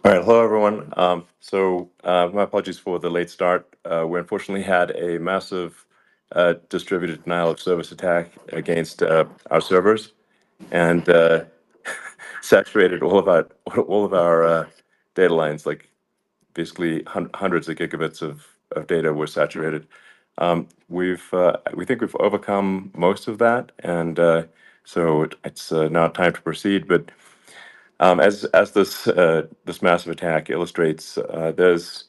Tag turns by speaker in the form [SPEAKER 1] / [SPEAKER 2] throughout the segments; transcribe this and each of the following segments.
[SPEAKER 1] All right, hello everyone. My apologies for the late start. We unfortunately had a massive distributed denial of service attack against our servers, and saturated all of our data lines. Like basically hundreds of gigabits of data were saturated. We think we've overcome most of that, and it's now time to proceed. But as this massive attack illustrates, there's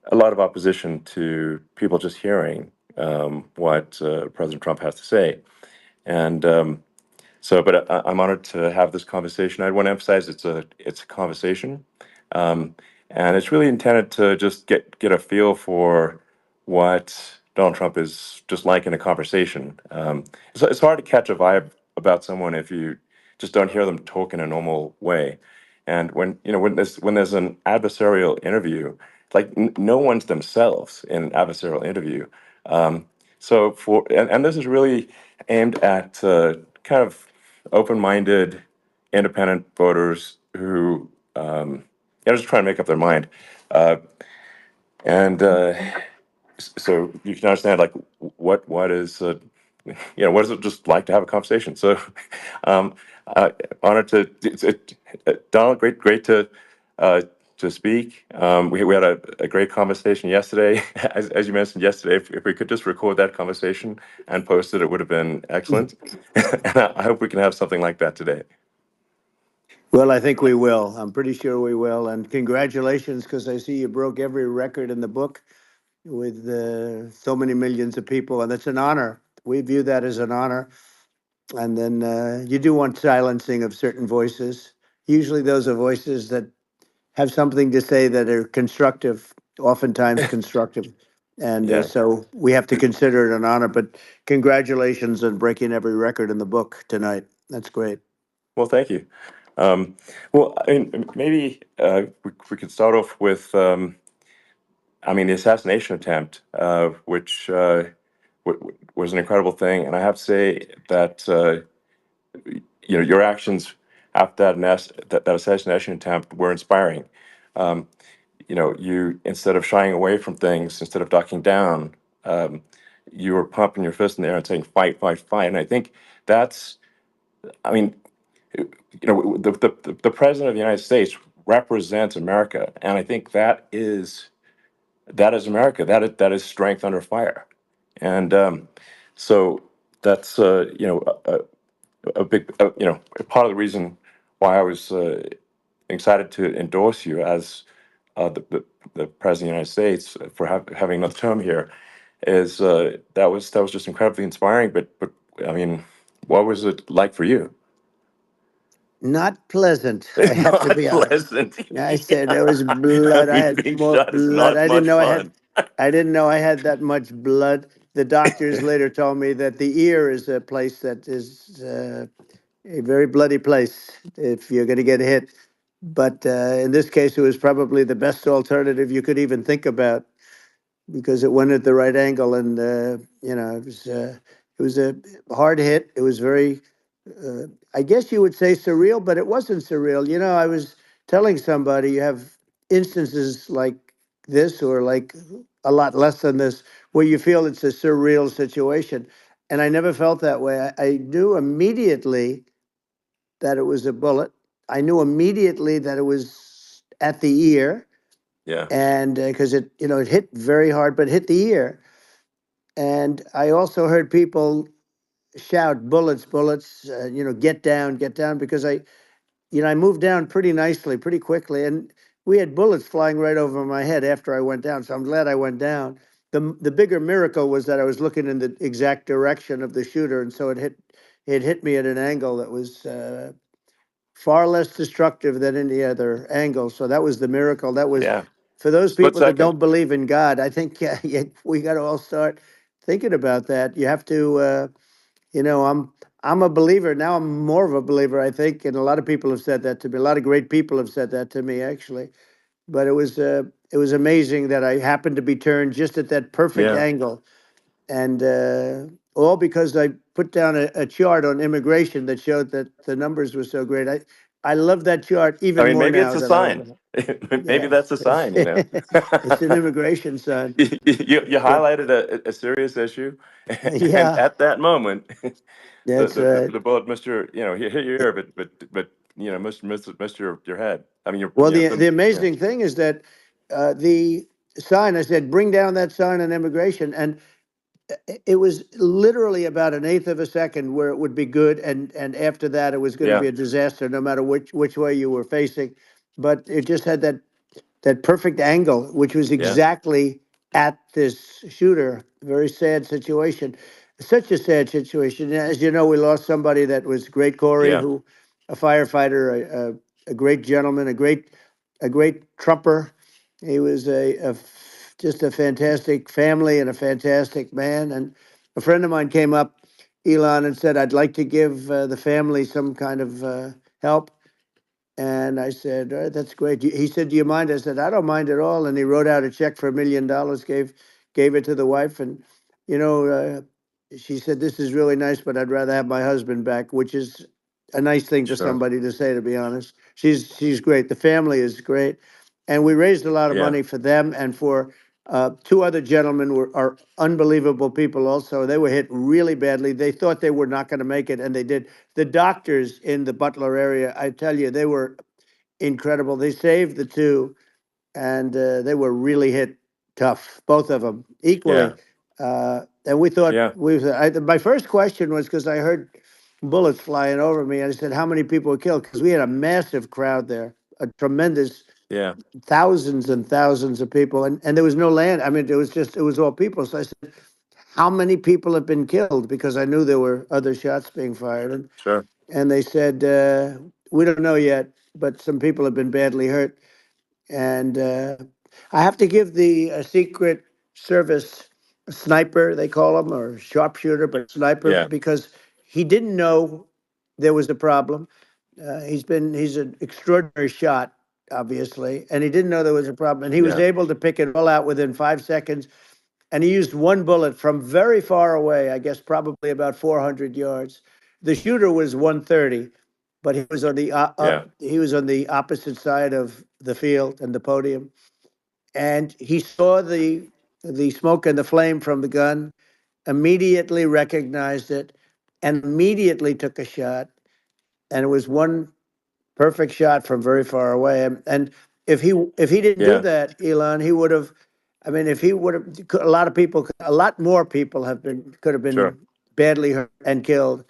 [SPEAKER 1] a lot of opposition to people just hearing what President Trump has to say, and I'm honored to have this conversation. I want to emphasize it's a conversation, um, and it's really intended to just get a feel for what Donald Trump is just like in a conversation. It's hard to catch a vibe about someone if you just don't hear them talk in a normal way. And when there's an adversarial interview, like no one's themselves in an adversarial interview. Um, and this is really aimed at kind of open-minded, independent voters who just trying to make up their mind. Uh, and so you can understand like what is what is it just like to have a conversation. So um, honored Donald, great uh, to speak. We had a great conversation yesterday. As you mentioned yesterday, if we could just record that conversation and post it, it would have been excellent. And I hope we can have something like that today.
[SPEAKER 2] Well, I think we will. I'm pretty sure we will. And congratulations, because I see you broke every record in the book with so many millions of people, and it's an honor. We view that as an honor. And then you do want silencing of certain voices. Usually, those are voices that have something to say that are constructive, oftentimes constructive. And
[SPEAKER 1] Yeah.
[SPEAKER 2] so we have to consider it an honor. But congratulations on breaking every record in the book tonight. That's great.
[SPEAKER 1] Well, thank you. Um, well, I mean, maybe we could start off with, the assassination attempt, which was an incredible thing. And I have to say that, your actions after that assassination attempt were inspiring. Um, you, instead of shying away from things, instead of ducking down, um, you were pumping your fist in the air and saying, fight, fight, fight. And I think that's, I mean, the president of the United States represents America, and I think that is America. That is strength under fire, and so that's a big part of the reason why I was excited to endorse you as the president of the United States for having another term here. Is that was just incredibly inspiring. But I mean, what was it like for you?
[SPEAKER 2] Not pleasant, I have to
[SPEAKER 1] Not
[SPEAKER 2] be honest.
[SPEAKER 1] pleasant.
[SPEAKER 2] I said there was
[SPEAKER 1] Yeah.
[SPEAKER 2] blood. I had
[SPEAKER 1] Being
[SPEAKER 2] more
[SPEAKER 1] shot is
[SPEAKER 2] blood.
[SPEAKER 1] not much fun.
[SPEAKER 2] I didn't know I had that much blood. The doctors later told me that the ear is a place that is a very bloody place if you're going to get hit. But in this case, it was probably the best alternative you could even think about because it went at the right angle, and it was a hard hit. It was very, I guess you would say surreal, but it wasn't surreal. You know, I was telling somebody you have instances like this, or like a lot less than this, where you feel it's a surreal situation, and I never felt that way. I knew immediately that it was a bullet. I knew immediately that it was at the ear,
[SPEAKER 1] Yeah.
[SPEAKER 2] and because it hit very hard, but hit the ear. And I also heard people shout, "Bullets, bullets!" Get down, because I moved down pretty nicely, pretty quickly, and we had bullets flying right over my head after I went down. So I'm glad I went down. The bigger miracle was that I was looking in the exact direction of the shooter, and so it hit me at an angle that was far less destructive than any other angle. So that was the miracle. That was
[SPEAKER 1] Yeah.
[SPEAKER 2] for those
[SPEAKER 1] Split
[SPEAKER 2] people that
[SPEAKER 1] second.
[SPEAKER 2] don't believe in God. I think yeah, we got to all start thinking about that. You have to, I'm a believer now. I'm more of a believer, I think, and a lot of people have said that to me. A lot of great people have said that to me, actually. But it was amazing that I happened to be turned just at that perfect
[SPEAKER 1] Yeah.
[SPEAKER 2] angle, and all because I put down a chart on immigration that showed that the numbers were so great. I love that chart
[SPEAKER 1] I
[SPEAKER 2] even
[SPEAKER 1] mean,
[SPEAKER 2] more
[SPEAKER 1] maybe
[SPEAKER 2] now
[SPEAKER 1] it's a
[SPEAKER 2] than I
[SPEAKER 1] sign.
[SPEAKER 2] ever.
[SPEAKER 1] Maybe
[SPEAKER 2] Yeah,
[SPEAKER 1] that's a sign, you know.
[SPEAKER 2] it's an immigration sign.
[SPEAKER 1] You
[SPEAKER 2] But
[SPEAKER 1] highlighted a serious issue, and
[SPEAKER 2] yeah,
[SPEAKER 1] at that moment,
[SPEAKER 2] that's right.
[SPEAKER 1] the bullet missed your, you know, hit your ear, but you know, missed your head. I mean,
[SPEAKER 2] Well,
[SPEAKER 1] you know,
[SPEAKER 2] the
[SPEAKER 1] you know,
[SPEAKER 2] amazing thing is that the sign, I said, bring down that sign on immigration. And it was literally about an eighth of a second where it would be good. And after that, it was going to
[SPEAKER 1] yeah,
[SPEAKER 2] be a disaster, no matter which way you were facing. But it just had that perfect angle, which was
[SPEAKER 1] yeah,
[SPEAKER 2] exactly at this shooter. Very sad situation. Such a sad situation. As you know, we lost somebody that was great, Corey,
[SPEAKER 1] yeah,
[SPEAKER 2] who a firefighter, a great gentleman, a great trumper. He was just a fantastic family and a fantastic man. And a friend of mine came up, Elon, and said, "I'd like to give the family some kind of help." And I said, "All right, that's great." He said, "Do you mind?" I said, "I don't mind at all." And he wrote out a check for $1 million, gave it to the wife. And, you know, she said, "This is really nice, but I'd rather have my husband back," which is a nice thing for
[SPEAKER 1] sure,
[SPEAKER 2] somebody to say, to be honest. She's great. The family is great. And we raised a lot of
[SPEAKER 1] yeah,
[SPEAKER 2] money for them and for two other gentlemen are unbelievable people also. They were hit really badly. They thought they were not going to make it, and they did. The doctors in the Butler area, I tell you, they were incredible. They saved the two, and they were really hit tough, both of them equally.
[SPEAKER 1] yeah,
[SPEAKER 2] And we thought
[SPEAKER 1] yeah,
[SPEAKER 2] my first question was because I heard bullets flying over me, and I said, "How many people were killed?" Because we had a massive crowd there, a tremendous
[SPEAKER 1] yeah,
[SPEAKER 2] thousands and thousands of people, and there was no land. I mean, it was all people. So I said, "How many people have been killed?" Because I knew there were other shots being fired,
[SPEAKER 1] sure,
[SPEAKER 2] and they said, "We don't know yet, but some people have been badly hurt." And I have to give the Secret Service sniper, they call him, or sharpshooter, but sniper,
[SPEAKER 1] yeah,
[SPEAKER 2] because he didn't know there was a problem. He's an extraordinary shot, obviously, and he didn't know there was a problem. And he was
[SPEAKER 1] yeah,
[SPEAKER 2] able to pick it all out within 5 seconds. And he used one bullet from very far away, I guess probably about 400 yards. The shooter was 130, but
[SPEAKER 1] yeah,
[SPEAKER 2] he was on the opposite side of the field and the podium, and he saw the smoke and the flame from the gun, immediately recognized it, and immediately took a shot. And it was one perfect shot from very far away. And if he didn't do
[SPEAKER 1] yeah,
[SPEAKER 2] that, Elon, he would have. I mean, if he would have, a lot of people, a lot more people could have
[SPEAKER 1] sure,
[SPEAKER 2] been badly hurt and killed.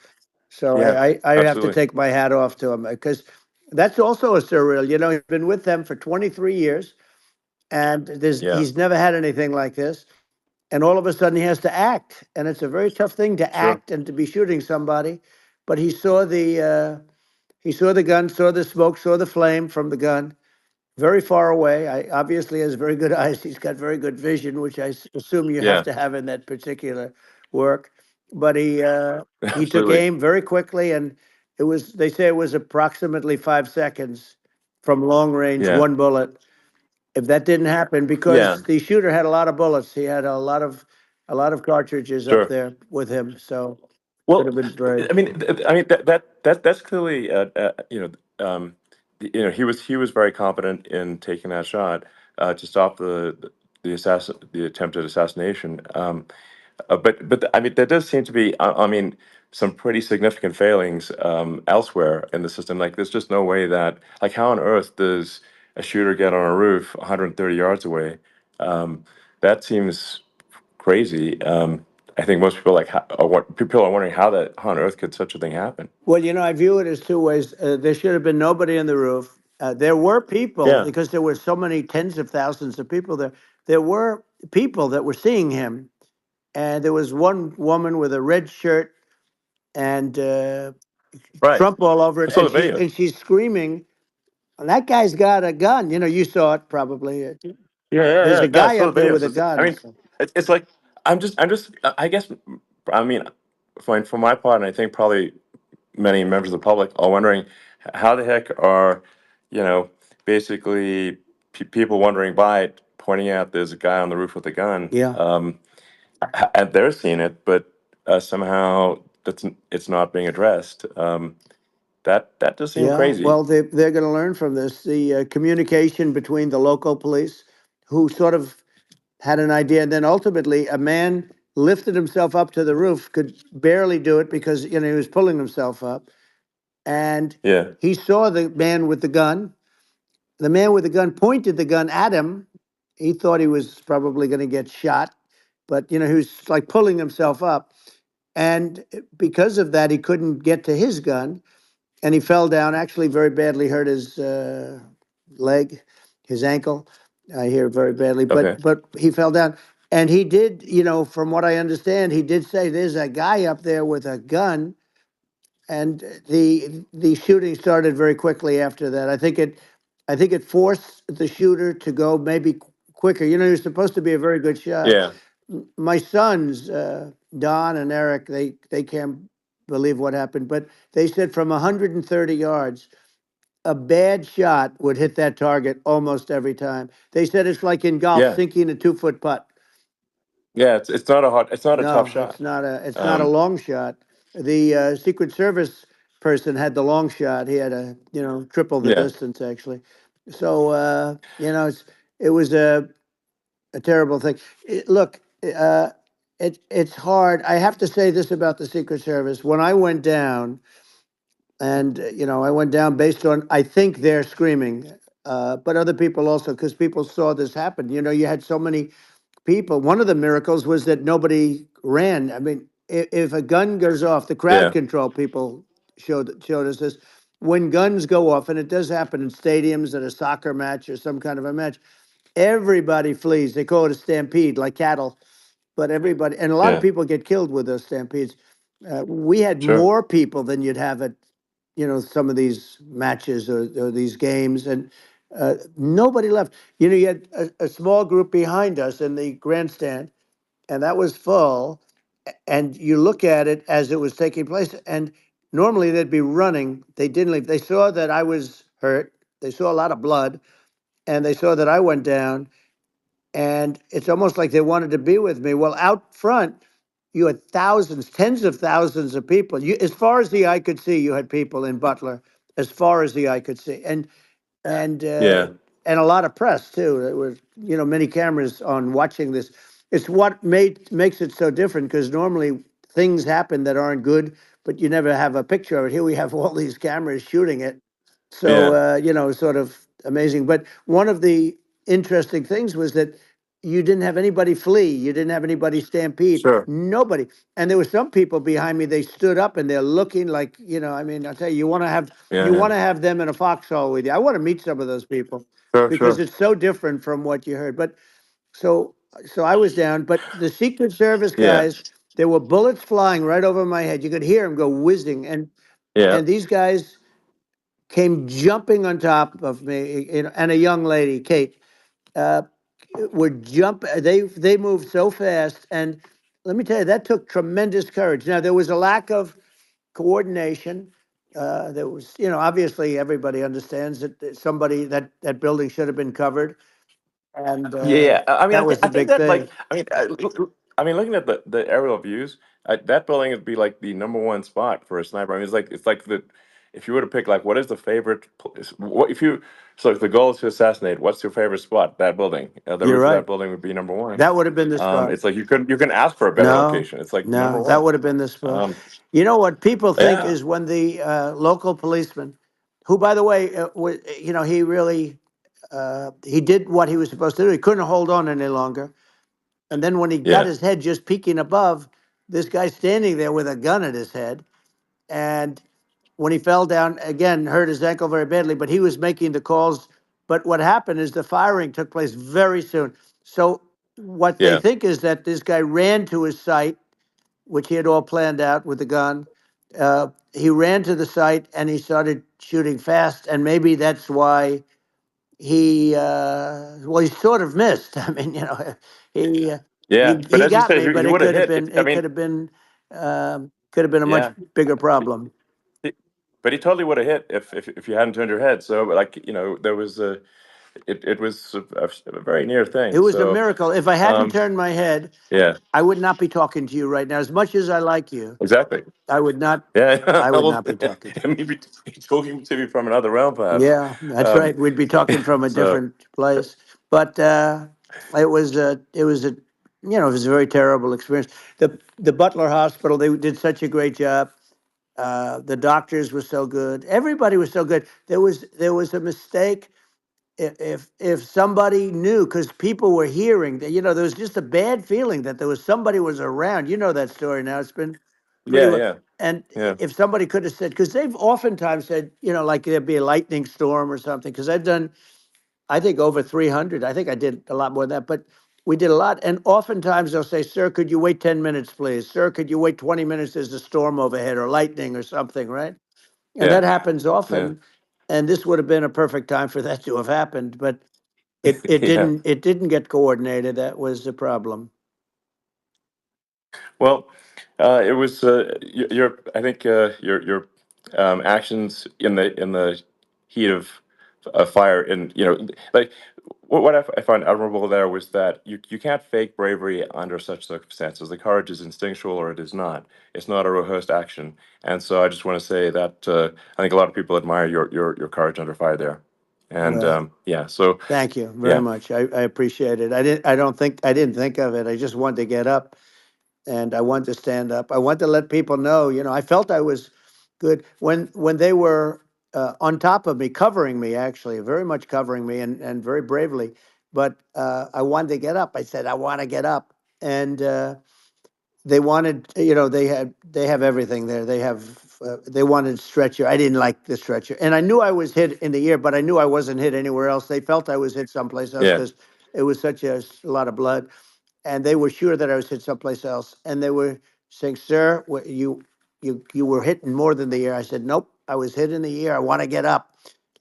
[SPEAKER 2] So
[SPEAKER 1] yeah,
[SPEAKER 2] I have to
[SPEAKER 1] absolutely,
[SPEAKER 2] take my hat off to him because that's also a surreal. You know, he's been with them for 23 years, and
[SPEAKER 1] yeah,
[SPEAKER 2] he's never had anything like this. And all of a sudden, he has to act, and it's a very tough thing to
[SPEAKER 1] sure,
[SPEAKER 2] act and to be shooting somebody. But he saw the gun, saw the smoke, saw the flame from the gun very far away. I obviously has very good eyes. He's got very good vision, which assume you have
[SPEAKER 1] yeah,
[SPEAKER 2] to have in that particular work. But he took
[SPEAKER 1] absolutely,
[SPEAKER 2] aim very quickly, and it was they say it was approximately 5 seconds from long range,
[SPEAKER 1] yeah,
[SPEAKER 2] one bullet. If that didn't happen,
[SPEAKER 1] yeah,
[SPEAKER 2] because the shooter had a lot of bullets, he had a lot of cartridges up
[SPEAKER 1] sure.
[SPEAKER 2] there with him, so could
[SPEAKER 1] Well,
[SPEAKER 2] have been very.
[SPEAKER 1] I mean that's clearly, you know, he was very confident in taking that shot to stop the attempted assassination. But I mean, there does seem to be, I mean, some pretty significant failings elsewhere in the system. Like, there's just no way that, like, how on earth does a shooter get on a roof 130 yards away? That seems crazy. I think most people people are wondering how on earth could such a thing happen?
[SPEAKER 2] Well, I view it as two ways. There should have been nobody on the roof. There were people,
[SPEAKER 1] Yeah,
[SPEAKER 2] because there were so many tens of thousands of people there. There were people that were seeing him, and there was one woman with a red shirt and
[SPEAKER 1] right.
[SPEAKER 2] Trump all over
[SPEAKER 1] I
[SPEAKER 2] it,
[SPEAKER 1] saw
[SPEAKER 2] and
[SPEAKER 1] the
[SPEAKER 2] she's
[SPEAKER 1] video.
[SPEAKER 2] and she's screaming. That guy's got a gun. You saw it probably.
[SPEAKER 1] Yeah, yeah,
[SPEAKER 2] There's
[SPEAKER 1] yeah.
[SPEAKER 2] a
[SPEAKER 1] No, I
[SPEAKER 2] guy
[SPEAKER 1] saw
[SPEAKER 2] up
[SPEAKER 1] the
[SPEAKER 2] there
[SPEAKER 1] videos.
[SPEAKER 2] with a
[SPEAKER 1] I
[SPEAKER 2] gun.
[SPEAKER 1] mean,
[SPEAKER 2] So.
[SPEAKER 1] it's like I guess, I mean, for my part, and I think probably many members of the public are wondering how the heck are, you know, basically people wondering by it, pointing out there's a guy on the roof with a gun,
[SPEAKER 2] Yeah.
[SPEAKER 1] and they're seeing it, but somehow it's not being addressed. That does seem
[SPEAKER 2] Yeah,
[SPEAKER 1] crazy.
[SPEAKER 2] well, they're going to learn from this. The communication between the local police, who sort of had an idea, and then ultimately a man lifted himself up to the roof, could barely do it because he was pulling himself up, and
[SPEAKER 1] Yeah,
[SPEAKER 2] he saw the man with the gun. The man with the gun pointed the gun at him. He thought he was probably going to get shot, but he was like pulling himself up, and because of that, he couldn't get to his gun, and he fell down. Actually, very badly hurt his leg, his ankle. I hear very badly,
[SPEAKER 1] okay.
[SPEAKER 2] but he fell down, and he did. From what I understand, he did say, "There's a guy up there with a gun," and the shooting started very quickly after that. I think it forced the shooter to go maybe quicker. You're supposed to be a very good shot.
[SPEAKER 1] Yeah,
[SPEAKER 2] My sons, Don and Eric, they can't believe what happened, but they said from 130 yards, a bad shot would hit that target almost every time. They said it's like in golf,
[SPEAKER 1] yeah,
[SPEAKER 2] sinking a 2-foot putt.
[SPEAKER 1] yeah. It's not a tough
[SPEAKER 2] No,
[SPEAKER 1] shot.
[SPEAKER 2] it's not a
[SPEAKER 1] Um,
[SPEAKER 2] long shot. The Secret Service person had the long shot. He had triple the
[SPEAKER 1] yeah,
[SPEAKER 2] distance actually. So it was a terrible thing. Look, it's hard. I have to say this about the Secret Service. When I went down, and I went down based on, I think, they're screaming, but other people also, because people saw this happen. You had so many people. One of the miracles was that nobody ran. I mean, if a gun goes off, the crowd
[SPEAKER 1] yeah,
[SPEAKER 2] control people showed us this. When guns go off, and it does happen in stadiums at a soccer match or some kind of a match, everybody flees. They call it a stampede, like cattle. But everybody, and a lot of
[SPEAKER 1] yeah.
[SPEAKER 2] people get killed with those stampedes. We had
[SPEAKER 1] Sure.
[SPEAKER 2] more people than you'd have at, some of these matches or these games, and nobody left. You had a small group behind us in the grandstand, and that was full. And you look at it as it was taking place, and normally they'd be running. They didn't leave. They saw that I was hurt. They saw a lot of blood, and they saw that I went down, and it's almost like they wanted to be with me. Well, out front, you had thousands, tens of thousands of people. As far as the eye could see, you had people in Butler, as far as the eye could see, and uh,
[SPEAKER 1] Yeah,
[SPEAKER 2] and a lot of press too. There were many cameras on watching this. It's what makes it so different, because normally things happen that aren't good, but you never have a picture of it. Here we have all these cameras shooting it, so
[SPEAKER 1] yeah.
[SPEAKER 2] sort of amazing. But one of the interesting things was that you didn't have anybody flee, you didn't have anybody stampede,
[SPEAKER 1] Sure.
[SPEAKER 2] nobody. And there were some people behind me. They stood up and they're looking like, I mean, I'll tell you,
[SPEAKER 1] Yeah,
[SPEAKER 2] you
[SPEAKER 1] yeah.
[SPEAKER 2] want to have them in a foxhole with you. I want to meet some of those people,
[SPEAKER 1] Sure,
[SPEAKER 2] because
[SPEAKER 1] sure.
[SPEAKER 2] it's so different from what you heard. But so so I was down, but the Secret Service
[SPEAKER 1] Yeah,
[SPEAKER 2] guys, there were bullets flying right over my head. You could hear them go whizzing,
[SPEAKER 1] yeah,
[SPEAKER 2] and these guys came jumping on top of me, and a young lady, Kate, uh, would jump. They moved so fast, and let me tell you, that took tremendous courage. Now there was a lack of coordination. There was, obviously everybody understands that somebody that building should have been covered, and
[SPEAKER 1] yeah, yeah. I mean,
[SPEAKER 2] that was
[SPEAKER 1] I
[SPEAKER 2] the
[SPEAKER 1] think
[SPEAKER 2] big
[SPEAKER 1] that
[SPEAKER 2] thing.
[SPEAKER 1] like, I mean, looking at the aerial views, that building would be like the number one spot for a sniper. I mean, it's like the if you were to pick like what is the favorite, what if you so if the goal is to assassinate, what's your favorite spot? That building, the
[SPEAKER 2] You're
[SPEAKER 1] roof of that
[SPEAKER 2] right.
[SPEAKER 1] building would be number one.
[SPEAKER 2] That would have been the spot.
[SPEAKER 1] It's like you can ask for a better
[SPEAKER 2] No,
[SPEAKER 1] location. It's like number
[SPEAKER 2] no, that
[SPEAKER 1] one.
[SPEAKER 2] would have been the spot.
[SPEAKER 1] Um,
[SPEAKER 2] What people think
[SPEAKER 1] yeah,
[SPEAKER 2] is when the local policeman, who, by the way, he really he did what he was supposed to do. He couldn't hold on any longer. And then when he got
[SPEAKER 1] yeah,
[SPEAKER 2] his head just peeking above, this guy standing there with a gun at his head. And when he fell down, again, hurt his ankle very badly, but he was making the calls. But what happened is the firing took place very soon. So what they
[SPEAKER 1] yeah,
[SPEAKER 2] think is that this guy ran to his site, which he had all planned out with the gun. He ran to the site and he started shooting fast, and maybe that's why he sort of missed. I mean, he uh,
[SPEAKER 1] yeah. But
[SPEAKER 2] he
[SPEAKER 1] as you
[SPEAKER 2] got
[SPEAKER 1] said,
[SPEAKER 2] me, but
[SPEAKER 1] he
[SPEAKER 2] it
[SPEAKER 1] would have
[SPEAKER 2] could have
[SPEAKER 1] hit.
[SPEAKER 2] been
[SPEAKER 1] I mean,
[SPEAKER 2] a much
[SPEAKER 1] yeah.
[SPEAKER 2] bigger problem.
[SPEAKER 1] But he totally would have hit if you hadn't turned your head. So like there was a it was a very near
[SPEAKER 2] It
[SPEAKER 1] thing.
[SPEAKER 2] was a
[SPEAKER 1] So,
[SPEAKER 2] miracle. If I hadn't
[SPEAKER 1] um,
[SPEAKER 2] turned my head,
[SPEAKER 1] yeah,
[SPEAKER 2] I would not be talking to you right now. As much as I like you,
[SPEAKER 1] exactly.
[SPEAKER 2] I would not.
[SPEAKER 1] Yeah,
[SPEAKER 2] I would
[SPEAKER 1] well,
[SPEAKER 2] not be talking to you.
[SPEAKER 1] maybe talking to me from another realm, perhaps.
[SPEAKER 2] Yeah, that's
[SPEAKER 1] Um,
[SPEAKER 2] right. We'd be talking from a
[SPEAKER 1] so,
[SPEAKER 2] different place. But it was a very terrible experience. The Butler Hospital, they did such a great job. The doctors were so good. Everybody was so good. There was a mistake. If somebody knew, because people were hearing that, there was just a bad feeling that there was somebody was around. You know that story now. It's been pretty
[SPEAKER 1] yeah,
[SPEAKER 2] well.
[SPEAKER 1] yeah,
[SPEAKER 2] And
[SPEAKER 1] yeah,
[SPEAKER 2] if somebody could have said, because they've oftentimes said, like there'd be a lightning storm or something. Because I've done, I think over 300. I think I did a lot more than that, but we did a lot. And oftentimes they'll say, "Sir, could you wait 10 minutes, please? Sir, could you wait 20 minutes? There's a storm overhead or lightning or something, right?" And
[SPEAKER 1] yeah,
[SPEAKER 2] that happens
[SPEAKER 1] yeah,
[SPEAKER 2] often. And this would have been a perfect time for that to have happened, but it
[SPEAKER 1] yeah.
[SPEAKER 2] didn't get coordinated. That was the problem.
[SPEAKER 1] Well, it was your. I think your actions in the heat of a fire, and like what I find admirable there was that you can't fake bravery under such circumstances. The courage is instinctual, or it is not. It's not a rehearsed action. And so I just want to say that I think a lot of people admire your courage under fire there. And
[SPEAKER 2] Well,
[SPEAKER 1] yeah, so
[SPEAKER 2] thank you very
[SPEAKER 1] yeah,
[SPEAKER 2] much. I appreciate it. I didn't think of it. I just wanted to get up and I wanted to stand up. I wanted to let people know, I felt I was good when they were on top of me, covering me, actually, very much covering me and very bravely. But I wanted to get up. I said, I want to get up. And they wanted, they have everything there. They wanted stretcher. I didn't like the stretcher. And I knew I was hit in the ear, but I knew I wasn't hit anywhere else. They felt I was hit someplace else
[SPEAKER 1] yeah,
[SPEAKER 2] because it was such a lot of blood, and they were sure that I was hit someplace else. And they were saying, "Sir, you were hit in more than the ear." I said, "Nope, I was hit in the ear. I want to get up.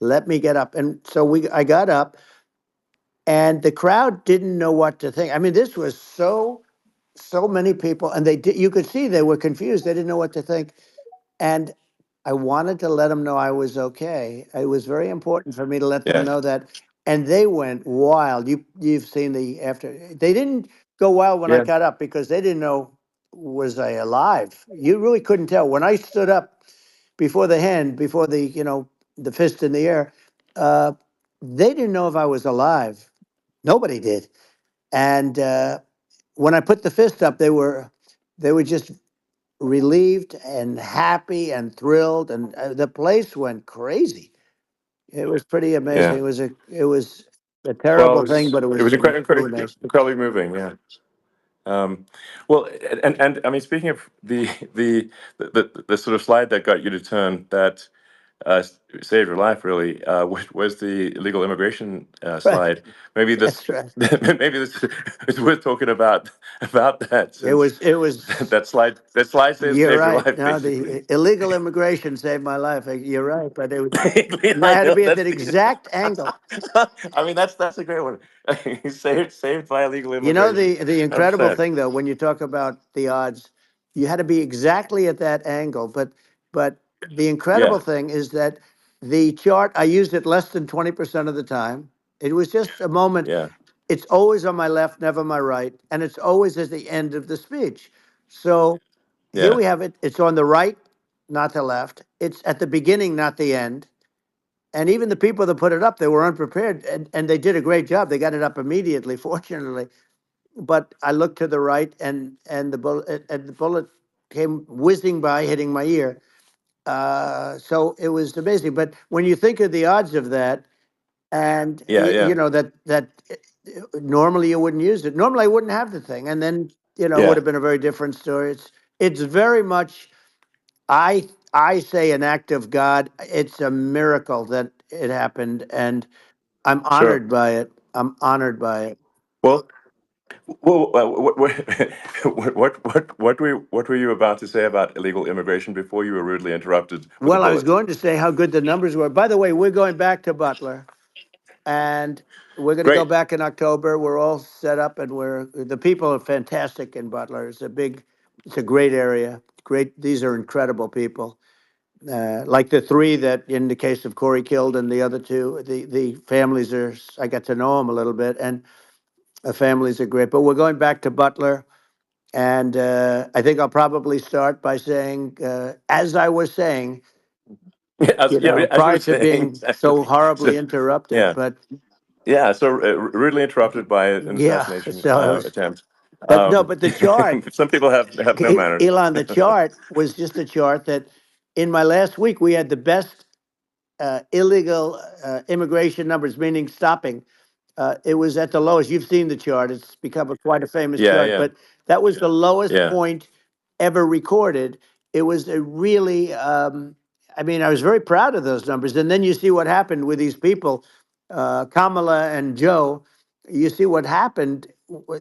[SPEAKER 2] Let me get up." And so I got up, and the crowd didn't know what to think. I mean, this was so many people, and you could see they were confused. They didn't know what to think. And I wanted to let them know I was okay. It was very important for me to let them
[SPEAKER 1] yeah,
[SPEAKER 2] know that. And they went wild. You've seen the after. They didn't go wild when I
[SPEAKER 1] yeah,
[SPEAKER 2] got up because they didn't know, was I alive. You really couldn't tell when I stood up before the fist in the air. Uh, they didn't know if I was alive. Nobody did. And when I put the fist up, they were just relieved and happy and thrilled, and the place went crazy. It was pretty amazing.
[SPEAKER 1] yeah.
[SPEAKER 2] It was a
[SPEAKER 1] Well,
[SPEAKER 2] terrible thing, but it
[SPEAKER 1] it was
[SPEAKER 2] was really nice.
[SPEAKER 1] incredibly moving. Yeah. Um, well, and I mean, speaking of the sort of slide that got you to turn that saved your life, really, was the illegal immigration
[SPEAKER 2] Right,
[SPEAKER 1] slide. Maybe this,
[SPEAKER 2] that's right.
[SPEAKER 1] maybe this is worth talking about that,
[SPEAKER 2] It
[SPEAKER 1] since
[SPEAKER 2] was. It was.
[SPEAKER 1] that slide
[SPEAKER 2] You're
[SPEAKER 1] saved your
[SPEAKER 2] right.
[SPEAKER 1] life,
[SPEAKER 2] No,
[SPEAKER 1] basically.
[SPEAKER 2] the illegal immigration saved my life. You're right, but and I
[SPEAKER 1] I
[SPEAKER 2] had to
[SPEAKER 1] know
[SPEAKER 2] be at
[SPEAKER 1] that's
[SPEAKER 2] that
[SPEAKER 1] the.
[SPEAKER 2] exact angle.
[SPEAKER 1] I mean, that's a great one. Saved by illegal
[SPEAKER 2] You know
[SPEAKER 1] immigration.
[SPEAKER 2] the incredible
[SPEAKER 1] 100%.
[SPEAKER 2] thing though, when you talk about the odds, you had to be exactly at that angle. But the incredible
[SPEAKER 1] Yeah,
[SPEAKER 2] thing is that the chart I used it less than 20% of the time. It was just a moment.
[SPEAKER 1] yeah,
[SPEAKER 2] It's always on my left, never my right, and it's always at the end of the speech. So here
[SPEAKER 1] yeah,
[SPEAKER 2] we have it. It's on the right, not the left. It's at the beginning, not the end. And even the people that put it up, they were unprepared, and they did a great job. They got it up immediately, fortunately. But I looked to the right, and the bullet came whizzing by, hitting my ear. So it was amazing. But when you think of the odds of that, and
[SPEAKER 1] yeah, yeah,
[SPEAKER 2] normally you wouldn't use it. Normally I wouldn't have the thing, and then it would
[SPEAKER 1] yeah,
[SPEAKER 2] have been a very different story. It's very much, I say, an act of God. It's a miracle that it happened, and I'm
[SPEAKER 1] sure.
[SPEAKER 2] honored by it. I'm honored by it.
[SPEAKER 1] Well, what were you about to say about illegal immigration before you were rudely interrupted with a
[SPEAKER 2] Well, I was
[SPEAKER 1] bullet?
[SPEAKER 2] going to say how good the numbers were. By the way, we're going back to Butler, and we're going to go
[SPEAKER 1] Great.
[SPEAKER 2] back in October. We're all set up, and the people are fantastic in Butler. It's a great area. Great, these are incredible people, like the three that, in the case of Corey killed, and the other two, the families are. I got to know them a little bit, and the families are great. But we're going back to Butler, and I think I'll probably start by saying, as I was saying,
[SPEAKER 1] As you were
[SPEAKER 2] prior to
[SPEAKER 1] saying,
[SPEAKER 2] being so
[SPEAKER 1] exactly. So,
[SPEAKER 2] horribly interrupted.
[SPEAKER 1] yeah,
[SPEAKER 2] But
[SPEAKER 1] yeah. So rudely interrupted by an
[SPEAKER 2] yeah,
[SPEAKER 1] assassination
[SPEAKER 2] so
[SPEAKER 1] attempt.
[SPEAKER 2] but no, but the chart,
[SPEAKER 1] Some people have no manners.
[SPEAKER 2] Elon, the chart was just a chart that in my last week we had the best illegal immigration numbers, meaning stopping. It was at the lowest. You've seen the chart; it's become quite a famous
[SPEAKER 1] Yeah,
[SPEAKER 2] chart.
[SPEAKER 1] yeah,
[SPEAKER 2] But that was the lowest
[SPEAKER 1] yeah.
[SPEAKER 2] point ever recorded. It was a really, I mean, I was very proud of those numbers. And then you see what happened with these people, Kamala and Joe. You see what happened.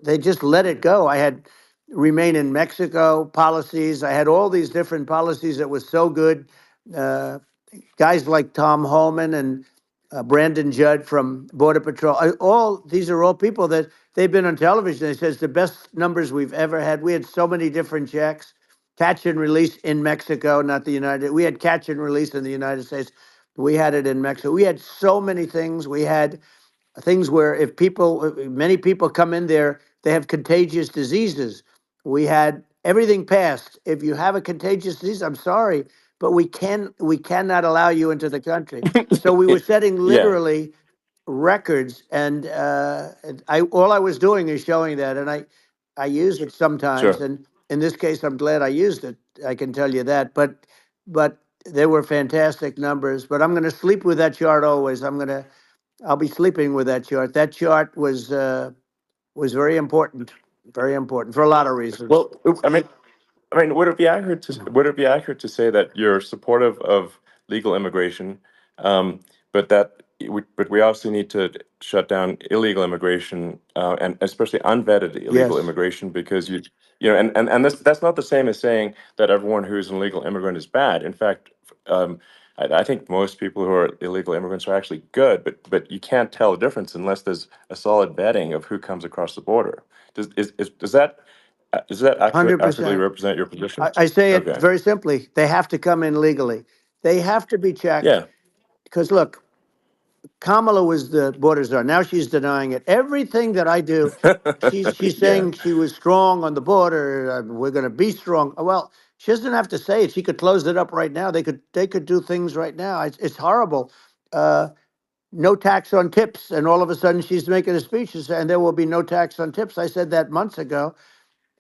[SPEAKER 2] They just let it go. I had remain in Mexico policies. I had all these different policies that was so good. Uh, Guys like Tom Holman and Brandon Judd from Border Patrol. All these are all people that they've been on television. They says the best numbers we've ever had. We had so many different checks, catch and release in Mexico, not the United. We had catch and release in the United States. We had it in Mexico. We had so many things. We had things where if people, many people come in there, they have contagious diseases. We had everything passed. If you have a contagious disease, I'm sorry, but we cannot allow you into the country. So we were setting
[SPEAKER 1] Yeah,
[SPEAKER 2] literally records, and I all I was doing is showing that, and I use it sometimes,
[SPEAKER 1] sure.
[SPEAKER 2] and in this case, I'm glad I used it. I can tell you that, but they were fantastic numbers. But I'm going to sleep with that chart always. I'll be sleeping with that chart. That chart was very important for a lot of reasons.
[SPEAKER 1] Well, I mean, would it be accurate to say that you're supportive of legal immigration, but but we also need to shut down illegal immigration, and especially unvetted illegal
[SPEAKER 2] Yes,
[SPEAKER 1] immigration, because and that's not the same as saying that everyone who's an illegal immigrant is bad. In fact, I think most people who are illegal immigrants are actually good, but you can't tell the difference unless there's a solid vetting of who comes across the border. Does that
[SPEAKER 2] hundred
[SPEAKER 1] accurately
[SPEAKER 2] percent.
[SPEAKER 1] represent your position?
[SPEAKER 2] I say it
[SPEAKER 1] Okay.
[SPEAKER 2] very simply. They have to come in legally. They have to be checked
[SPEAKER 1] Yeah.
[SPEAKER 2] because look, Kamala was the border czar. Now she's denying it. Everything that I do, she's
[SPEAKER 1] Yeah.
[SPEAKER 2] saying she was strong on the border. We're going to be strong. Well, she doesn't have to say it. She could close it up right now. They could do things right now. It's horrible. Uh, no tax on tips, and all of a sudden she's making a speech and saying there will be no tax on tips. I said that months ago.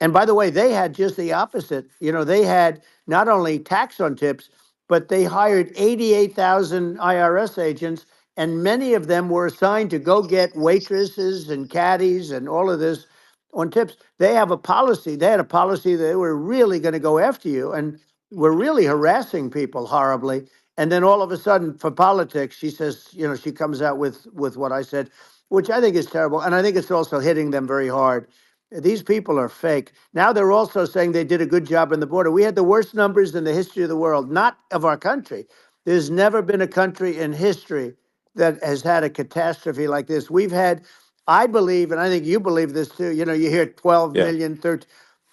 [SPEAKER 2] And by the way, they had just the opposite. They had not only tax on tips, but they hired 88,000 IRS agents, and many of them were assigned to go get waitresses and caddies and all of this on tips. They have a policy. They had a policy that they were really going to go after you and were really harassing people horribly. And then all of a sudden, for politics, she says, she comes out with what I said, which I think is terrible, and I think it's also hitting them very hard. These people are fake. Now they're also saying they did a good job on the border. We had the worst numbers in the history of the world, not of our country. There's never been a country in history that has had a catastrophe like this. We've had, I believe, and I think you believe this too. You hear 12
[SPEAKER 1] Yeah.
[SPEAKER 2] million, 13.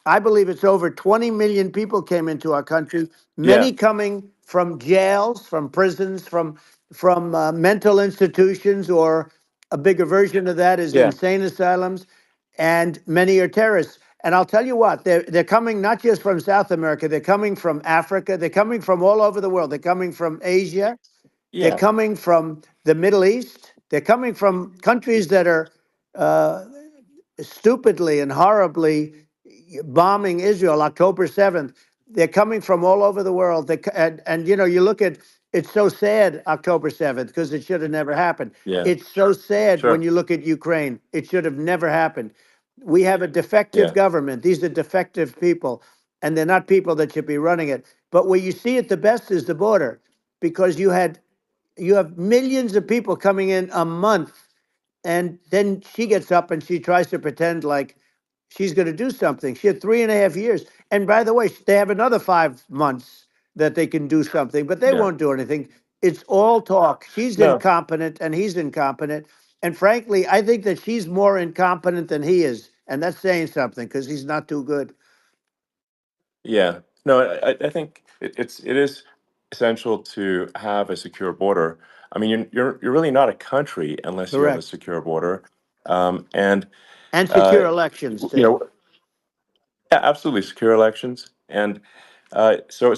[SPEAKER 2] I believe it's over 20 million people came into our country,
[SPEAKER 1] Yeah.
[SPEAKER 2] many coming from jails, from prisons, from mental institutions, or a bigger version of that is
[SPEAKER 1] Yeah.
[SPEAKER 2] insane asylums, and many are terrorists. And I'll tell you what, they're coming not just from South America, they're coming from Africa, they're coming from all over the world. They're coming from Asia, they're
[SPEAKER 1] Yeah.
[SPEAKER 2] coming from the Middle East, they're coming from countries that are uh, stupidly and horribly bombing Israel October 7th. They're coming from all over the world. And you look at it's so sad October 7th because it should have never happened.
[SPEAKER 1] Yeah.
[SPEAKER 2] It's so sad when
[SPEAKER 1] Sure.
[SPEAKER 2] you look at Ukraine. It should have never happened. We have a defective
[SPEAKER 1] Yeah.
[SPEAKER 2] government. These are defective people, and they're not people that should be running it. But where you see it the best is the border, because you have millions of people coming in a month, and then she gets up and she tries to pretend like she's going to do something. She had 3.5 years. And by the way, they have another 5 months that they can do something, but they
[SPEAKER 1] Yeah.
[SPEAKER 2] won't do anything. It's all talk. She's
[SPEAKER 1] No.
[SPEAKER 2] incompetent and he's incompetent. And frankly, I think that she's more incompetent than he is. And that's saying something because he's not too good.
[SPEAKER 1] Yeah. No. I think it is. essential to have a secure border. I mean, you're really not a country unless you have a
[SPEAKER 2] Correct.
[SPEAKER 1] secure border, and
[SPEAKER 2] And
[SPEAKER 1] uh,
[SPEAKER 2] secure elections
[SPEAKER 1] you
[SPEAKER 2] too.
[SPEAKER 1] know, yeah, absolutely secure elections, and so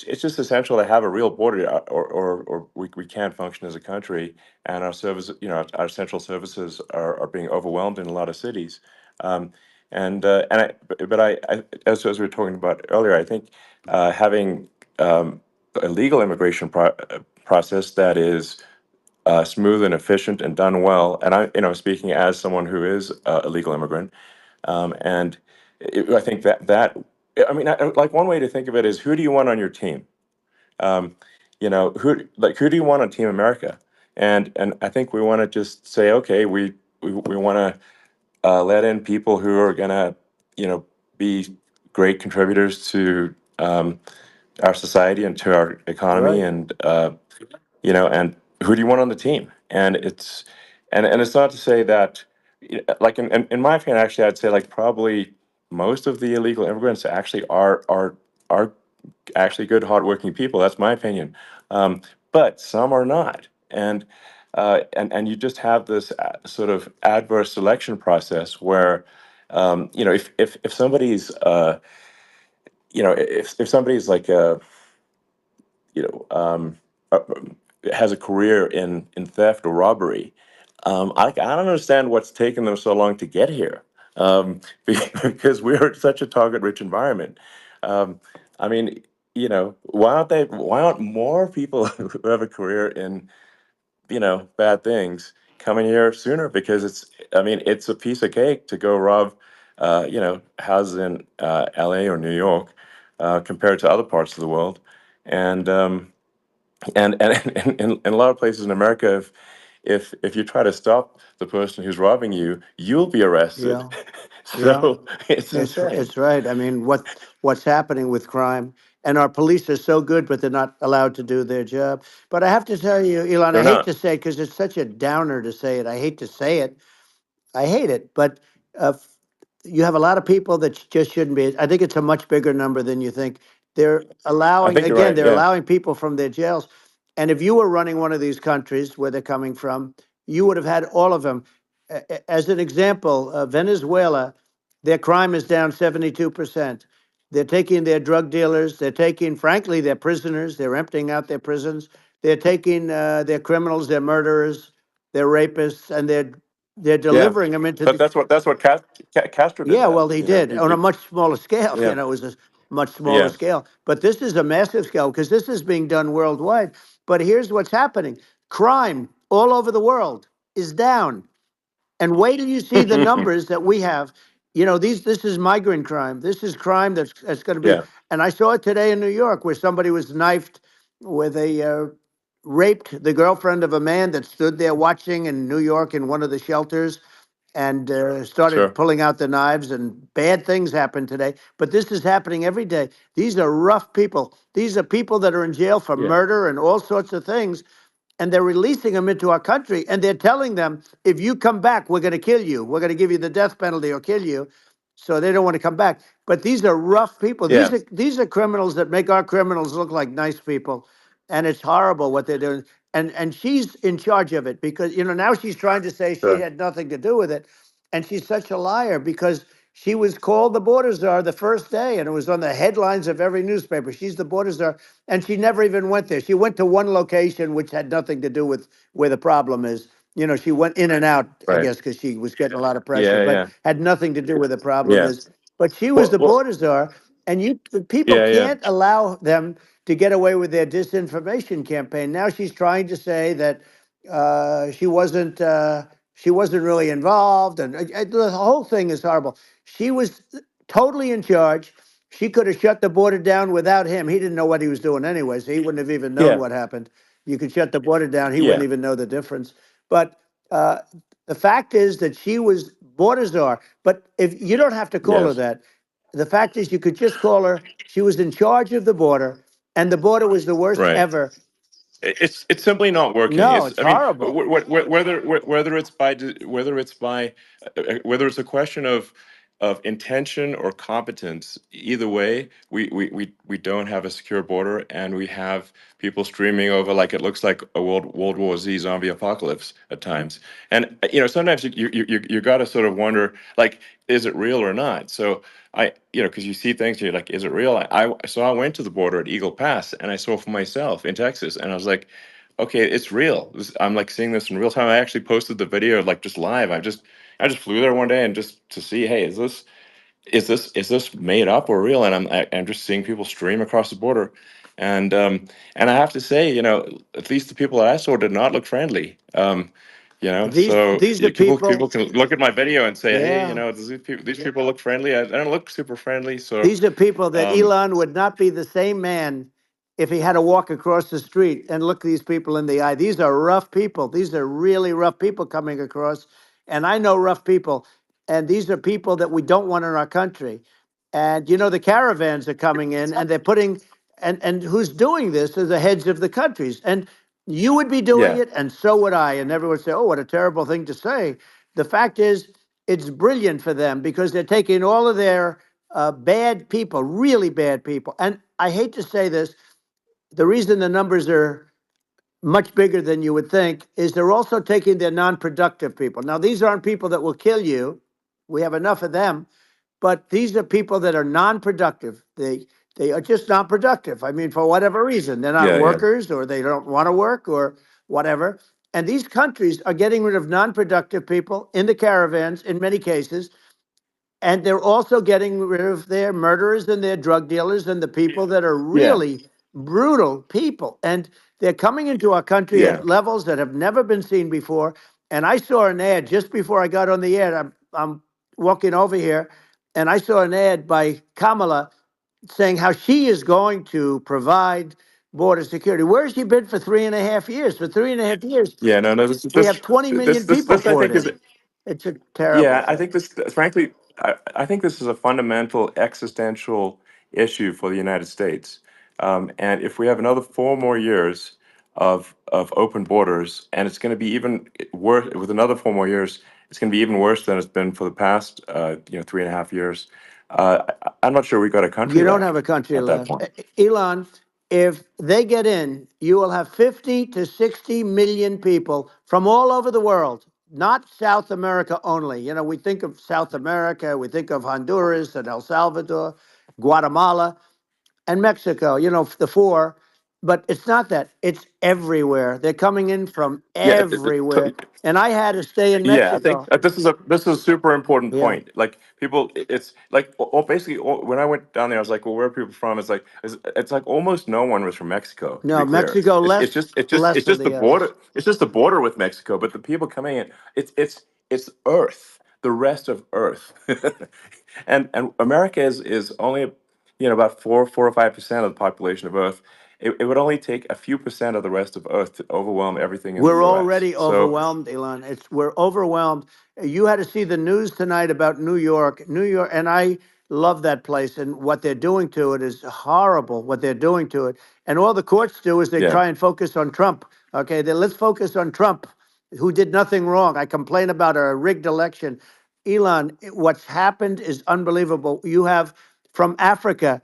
[SPEAKER 1] it's just essential to have a real border, or we can't function as a country, and our service, our central services are being overwhelmed in a lot of cities, and as we were talking about earlier, I think having a legal immigration process that is smooth and efficient and done well, and speaking as someone who is a legal immigrant, and I think I mean, like one way to think of it is, who do you want on your team? Um, who do you want on Team America? And I think we want to just say, okay, we want to let in people who are gonna, be great contributors to our society and to our economy,
[SPEAKER 2] Right.
[SPEAKER 1] and who do you want on the team? And it's not to say that, like in my opinion, actually, I'd say like probably most of the illegal immigrants actually are actually good, hardworking people. That's my opinion. But some are not, and you just have this sort of adverse selection process where, if somebody's if somebody's like you know, uh, has a career in theft or robbery. I don't understand what's taken them so long to get here, because we're such a target-rich environment. Um, I mean, why aren't more people who have a career in, bad things coming here sooner? Because I mean, it's a piece of cake to go rob, houses in LA or New York, compared to other parts of the world. And in a lot of places in America, if you try to stop the person who's robbing you, you'll be arrested.
[SPEAKER 2] Yeah. Yeah.
[SPEAKER 1] So it's insane.
[SPEAKER 2] It's right. I mean, what's happening with crime, and our police are so good, but they're not allowed to do their job. But I have to tell you, Elon, I
[SPEAKER 1] They're
[SPEAKER 2] hate
[SPEAKER 1] not.
[SPEAKER 2] to say because it's such a downer to say it. I hate to say it. I hate it, but f- you have a lot of people that just shouldn't be. I think it's a much bigger number than you think. They're
[SPEAKER 1] I
[SPEAKER 2] allowing,
[SPEAKER 1] think you're
[SPEAKER 2] again,
[SPEAKER 1] right.
[SPEAKER 2] they're
[SPEAKER 1] Yeah.
[SPEAKER 2] allowing people from their jails. And if you were running one of these countries where they're coming from, you would have had all of them. As an example, Venezuela, their crime is down 72%. They're taking their drug dealers, they're taking, frankly, their prisoners, they're emptying out their prisons. They're taking their criminals, their murderers, their rapists, and they're
[SPEAKER 1] Yeah.
[SPEAKER 2] delivering them into
[SPEAKER 1] But
[SPEAKER 2] the.
[SPEAKER 1] that's what Castro did.
[SPEAKER 2] Yeah,
[SPEAKER 1] That
[SPEAKER 2] well, he did on a much smaller scale.
[SPEAKER 1] yeah,
[SPEAKER 2] It was a much smaller
[SPEAKER 1] yeah.
[SPEAKER 2] scale. But this is a massive scale because this is being done worldwide. But here's what's happening: crime all over the world is down. And wait till you see the numbers that we have. This is migrant crime. This is crime that's going to be.
[SPEAKER 1] Yeah,
[SPEAKER 2] And I saw it today in New York where somebody was knifed with raped the girlfriend of a man that stood there watching in New York in one of the shelters and started
[SPEAKER 1] sure.
[SPEAKER 2] pulling out the knives, and bad things happen today. But this is happening every day. These are rough people. These are people that are in jail for
[SPEAKER 1] Yeah,
[SPEAKER 2] murder and all sorts of things, and they're releasing them into our country, and they're telling them, if you come back, we're going to kill you. We're going to give you the death penalty or kill you. So they don't want to come back. But these are rough people.
[SPEAKER 1] yeah,
[SPEAKER 2] These are criminals that make our criminals look like nice people, and it's horrible what they're doing. And she's in charge of it because now she's trying to say she
[SPEAKER 1] sure.
[SPEAKER 2] had nothing to do with it, and she's such a liar because she was called the border czar the first day, and it was on the headlines of every newspaper. She's the border czar, and she never even went there. She went to one location which had nothing to do with where the problem is. She went in and out, I
[SPEAKER 1] Right.
[SPEAKER 2] guess, because she was getting a lot of pressure,
[SPEAKER 1] Yeah,
[SPEAKER 2] but
[SPEAKER 1] yeah,
[SPEAKER 2] had nothing to do where the problem
[SPEAKER 1] yeah.
[SPEAKER 2] is. But she was the
[SPEAKER 1] Well,
[SPEAKER 2] border czar, and the people
[SPEAKER 1] yeah, yeah,
[SPEAKER 2] can't allow them to get away with their disinformation campaign. Now she's trying to say that she wasn't. She wasn't really involved, and the whole thing is horrible. She was totally in charge. She could have shut the border down without him. He didn't know what he was doing anyway, so he wouldn't have even known
[SPEAKER 1] yeah,
[SPEAKER 2] what happened. You could shut the border down; he wouldn't
[SPEAKER 1] yeah.
[SPEAKER 2] even know the difference. But uh, the fact is that she was border czar. But if you don't have to call her
[SPEAKER 1] Yes.
[SPEAKER 2] that, the fact is you could just call her. She was in charge of the border, and the border was the worst
[SPEAKER 1] Right.
[SPEAKER 2] ever.
[SPEAKER 1] It's simply not working.
[SPEAKER 2] No,
[SPEAKER 1] It's
[SPEAKER 2] it's
[SPEAKER 1] I mean,
[SPEAKER 2] horrible.
[SPEAKER 1] whether it's by whether it's a question of, of intention or competence. Either way, we don't have a secure border, and we have people streaming over like it looks like a World War Z zombie apocalypse at times. And sometimes you got to sort of wonder, like, is it real or not? So because you see things, you're like, is it real? So I went to the border at Eagle Pass, and I saw for myself in Texas, and I was like, okay, it's real. I'm like seeing this in real time. I actually posted the video like just live. I just flew there one day and just to see, hey, is this made up or real? And I'm just seeing people stream across the border, and I have to say, at least the people that I saw did not look friendly. So
[SPEAKER 2] These are
[SPEAKER 1] people
[SPEAKER 2] people,
[SPEAKER 1] can look at my video and say, hey,
[SPEAKER 2] yeah.
[SPEAKER 1] does these people look friendly? I don't look super friendly. So
[SPEAKER 2] These are people that
[SPEAKER 1] um,
[SPEAKER 2] Elon would not be the same man if he had to walk across the street and look these people in the eye. These are rough people. These are really rough people coming across. And I know rough people. And these are people that we don't want in our country. And the caravans are coming in and they're putting, and who's doing this are the heads of the countries. And you would be doing
[SPEAKER 1] yeah,
[SPEAKER 2] it, and so would I. And everyone would say, oh, what a terrible thing to say. The fact is, it's brilliant for them because they're taking all of their bad people, really bad people. And I hate to say this, the reason the numbers are much bigger than you would think is they're also taking their non-productive people. Now, these aren't people that will kill you. We have enough of them, but these are people that are non-productive. They are just non-productive. I mean, for whatever reason, they're not
[SPEAKER 1] yeah,
[SPEAKER 2] workers or they don't want to work or whatever. And these countries are getting rid of non-productive people in the caravans in many cases, and they're also getting rid of their murderers and their drug dealers and the people that are
[SPEAKER 1] yeah,
[SPEAKER 2] really brutal people. And they're coming into our country
[SPEAKER 1] yeah,
[SPEAKER 2] at levels that have never been seen before. And I saw an ad just before I got on the air. I'm walking over here, and I saw an ad by Kamala saying how she is going to provide border security. Where has she been for 3.5 years? For 3.5 years,
[SPEAKER 1] yeah. No, no.
[SPEAKER 2] we have 20 million people
[SPEAKER 1] This I
[SPEAKER 2] poured
[SPEAKER 1] think is.
[SPEAKER 2] in. It's a terrible
[SPEAKER 1] Yeah, I
[SPEAKER 2] thing.
[SPEAKER 1] think this, frankly, I think this is a fundamental existential issue for the United States. And if we have another 4 more years of open borders, and it's going to be even worse with another 4 more years, it's going to be even worse than it's been for the past, 3.5 years. I'm not sure we've got a country
[SPEAKER 2] You don't have
[SPEAKER 1] left
[SPEAKER 2] a country
[SPEAKER 1] at that
[SPEAKER 2] left.
[SPEAKER 1] point.
[SPEAKER 2] Elon, if they get in, you will have 50 to 60 million people from all over the world, not South America only. We think of South America, we think of Honduras and El Salvador, Guatemala, and Mexico, the four. But it's not that. It's everywhere. They're coming in from
[SPEAKER 1] Yeah,
[SPEAKER 2] everywhere. And I had to stay in
[SPEAKER 1] yeah, I think
[SPEAKER 2] Mexico.
[SPEAKER 1] this is a super important
[SPEAKER 2] Yeah.
[SPEAKER 1] point. Like people, it's like basically when I went down there, I was like, well, where are people from? It's like almost no one was from Mexico. To be
[SPEAKER 2] No,
[SPEAKER 1] clear,
[SPEAKER 2] Mexico
[SPEAKER 1] it's it's
[SPEAKER 2] less,
[SPEAKER 1] just it's just
[SPEAKER 2] less
[SPEAKER 1] it's
[SPEAKER 2] than
[SPEAKER 1] just the
[SPEAKER 2] the others.
[SPEAKER 1] border. It's just the border with Mexico. But the people coming in, it's Earth, the rest of Earth, and America is only about 4 or 5% of the population of Earth. It would only take a few percent of the rest of Earth to overwhelm everything in the
[SPEAKER 2] We're
[SPEAKER 1] U.S.
[SPEAKER 2] already
[SPEAKER 1] So
[SPEAKER 2] overwhelmed, Elon. We're overwhelmed. You had to see the news tonight about New York. New York, and I love that place, and what they're doing to it is horrible, what they're doing to it. And all the courts do is they
[SPEAKER 1] yeah,
[SPEAKER 2] try and focus on Trump. Okay, let's focus on Trump, who did nothing wrong. I complain about a rigged election. Elon, what's happened is unbelievable. You have from Africa,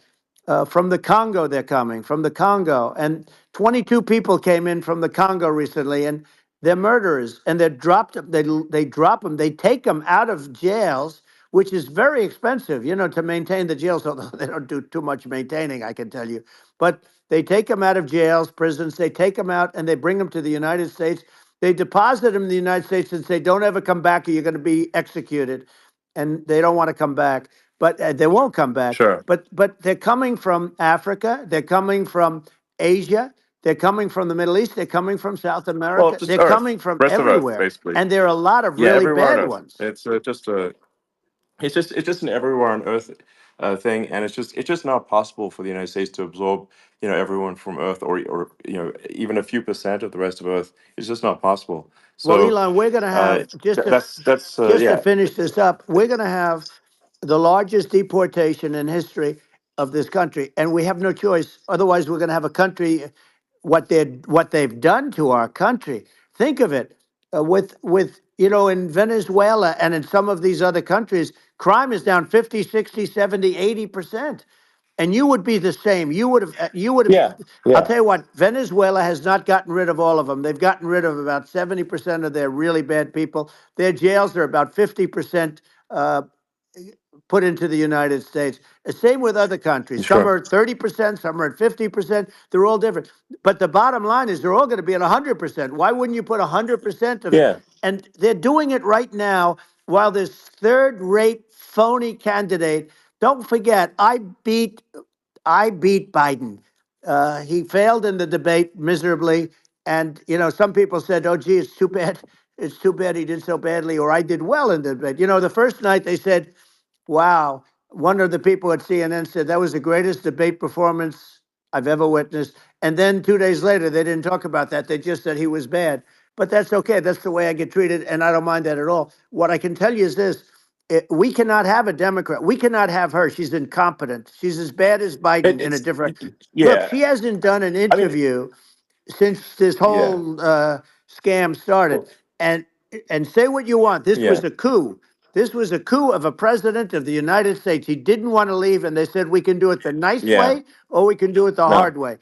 [SPEAKER 2] from the Congo, they're coming from the Congo, and 22 people came in from the Congo recently, and they're murderers, and they're dropped. They drop them. They take them out of jails, which is very expensive, to maintain the jails. Although they don't do too much maintaining, I can tell you. But they take them out of jails, prisons. They take them out, and they bring them to the United States. They deposit them in the United States and say, "Don't ever come back, or you're going to be executed." And they don't want to come back, but they won't come back.
[SPEAKER 1] sure.
[SPEAKER 2] But they're coming from Africa. They're coming from Asia. They're coming from the Middle East. They're coming from South
[SPEAKER 1] Well,
[SPEAKER 2] America.
[SPEAKER 1] just
[SPEAKER 2] They're
[SPEAKER 1] Earth,
[SPEAKER 2] coming from
[SPEAKER 1] rest of Earth,
[SPEAKER 2] everywhere.
[SPEAKER 1] basically.
[SPEAKER 2] And there are a lot of
[SPEAKER 1] Yeah,
[SPEAKER 2] really
[SPEAKER 1] everywhere on
[SPEAKER 2] bad
[SPEAKER 1] Earth.
[SPEAKER 2] ones.
[SPEAKER 1] It's just an everywhere on Earth thing, and it's just not possible for the United States to absorb everyone from Earth, or even a few percent of the rest of Earth. It's just not possible.
[SPEAKER 2] Well,
[SPEAKER 1] So
[SPEAKER 2] Elon, we're going to have
[SPEAKER 1] that's
[SPEAKER 2] just to
[SPEAKER 1] yeah,
[SPEAKER 2] finish this up. We're going to have the largest deportation in history of this country, and we have no choice. Otherwise, we're going to have a country. What they've done to our country. Think of it, with in Venezuela and in some of these other countries, Crime is down 50, 60, 70, 80%. And you would be the same. You would have,
[SPEAKER 1] Yeah,
[SPEAKER 2] I'll
[SPEAKER 1] yeah,
[SPEAKER 2] tell you what, Venezuela has not gotten rid of all of them. They've gotten rid of about 70% of their really bad people. Their jails are about 50% uh, put into the United States. The same with other countries. Some
[SPEAKER 1] sure.
[SPEAKER 2] are at 30%, some are at 50%. They're all different. But the bottom line is they're all going to be at 100%. Why wouldn't you put 100% of it?
[SPEAKER 1] Yeah,
[SPEAKER 2] And they're doing it right now while this third-rate phony candidate. Don't forget, I beat Biden. He failed in the debate miserably. And, some people said, oh, gee, it's too bad. It's too bad he did so badly, or I did well in the debate. The first night they said, wow. One of the people at CNN said that was the greatest debate performance I've ever witnessed. And then 2 days later, they didn't talk about that. They just said he was bad. But that's okay. That's the way I get treated. And I don't mind that at all. What I can tell you is this. We cannot have a Democrat. We cannot have her. She's incompetent. She's as bad as Biden in a
[SPEAKER 1] it's
[SPEAKER 2] different. Look,
[SPEAKER 1] yeah.
[SPEAKER 2] she hasn't done an
[SPEAKER 1] I mean,
[SPEAKER 2] interview since this
[SPEAKER 1] yeah,
[SPEAKER 2] whole scam started.
[SPEAKER 1] well,
[SPEAKER 2] And say what you want. This
[SPEAKER 1] yeah,
[SPEAKER 2] was a coup. This was a coup of a president of the United States. He didn't want to leave, and they said we can do it the nice
[SPEAKER 1] yeah.
[SPEAKER 2] way or we can do it the
[SPEAKER 1] No,
[SPEAKER 2] hard way.